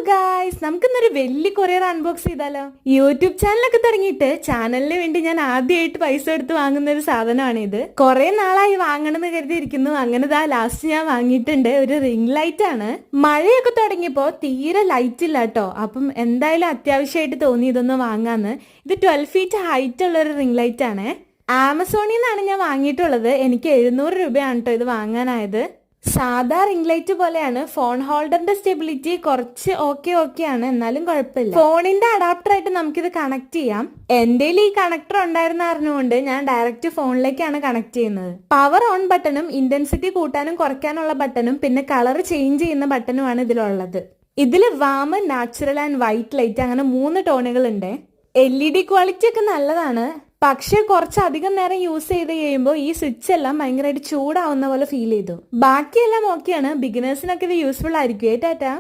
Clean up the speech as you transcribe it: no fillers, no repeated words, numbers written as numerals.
Guys, നമുക്കിന്നൊരു വലിയ courier unbox ചെയ്താലോ. യൂട്യൂബ് ചാനലൊക്കെ തുടങ്ങിയിട്ട് ചാനലിന് വേണ്ടി ഞാൻ ആദ്യമായിട്ട് പൈസ എടുത്ത് വാങ്ങുന്ന ഒരു സാധനമാണ് ഇത്. കുറെ നാളായി വാങ്ങണമെന്ന് കരുതിയിരിക്കുന്നു. അങ്ങനെ ലാസ്റ്റ് ഞാൻ വാങ്ങിയിട്ടുണ്ട്. ഒരു റിംഗ് ലൈറ്റ് ആണ്. മഴയൊക്കെ തുടങ്ങിയപ്പോ തീരെ ലൈറ്റ് ഇല്ല കേട്ടോ. അപ്പം എന്തായാലും അത്യാവശ്യമായിട്ട് തോന്നി ഇതൊന്ന് വാങ്ങാന്ന്. ഇത് 12 ഫീറ്റ് ഹൈറ്റ് ഉള്ള ഒരു റിംഗ് ലൈറ്റ് ആണ്. ആമസോണിൽ നിന്നാണ് ഞാൻ വാങ്ങിയിട്ടുള്ളത്. എനിക്ക് 700 രൂപയാണ് കേട്ടോ ഇത് വാങ്ങാനായത്. സാധാ റിംഗ് ലൈറ്റ് പോലെയാണ്. ഫോൺ ഹോൾഡറിന്റെ സ്റ്റെബിലിറ്റി കുറച്ച് ഓക്കെ ആണ്, എന്നാലും കുഴപ്പമില്ല. ഫോണിന്റെ അഡാപ്റ്റർ ആയിട്ട് നമുക്കിത് കണക്ട് ചെയ്യാം. എന്റെ ഈ കണക്ടർ ഉണ്ടായിരുന്ന അറിഞ്ഞുകൊണ്ട് ഞാൻ ഡയറക്റ്റ് ഫോണിലേക്കാണ് കണക്ട് ചെയ്യുന്നത്. പവർ ഓൺ ബട്ടണും ഇന്റൻസിറ്റി കൂട്ടാനും കുറയ്ക്കാനുള്ള ബട്ടണും പിന്നെ കളർ ചേഞ്ച് ചെയ്യുന്ന ബട്ടണുമാണ് ഇതിലുള്ളത്. ഇതിൽ warm, natural and white light അങ്ങനെ 3 ടോണുകൾ ഉണ്ട്. LED ക്വാളിറ്റി ഒക്കെ നല്ലതാണ്. പക്ഷെ കുറച്ചധികം നേരം യൂസ് ചെയ്ത് കഴിയുമ്പോൾ ഈ സ്വിച്ച് എല്ലാം ഭയങ്കരമായിട്ട് ചൂടാവുന്ന പോലെ ഫീൽ ചെയ്തു. ബാക്കിയെല്ലാം ഓക്കെയാണ്. ബിഗിനേഴ്സിനൊക്കെ ഇത് യൂസ്ഫുൾ ആയിരിക്കും. ടാറ്റാ.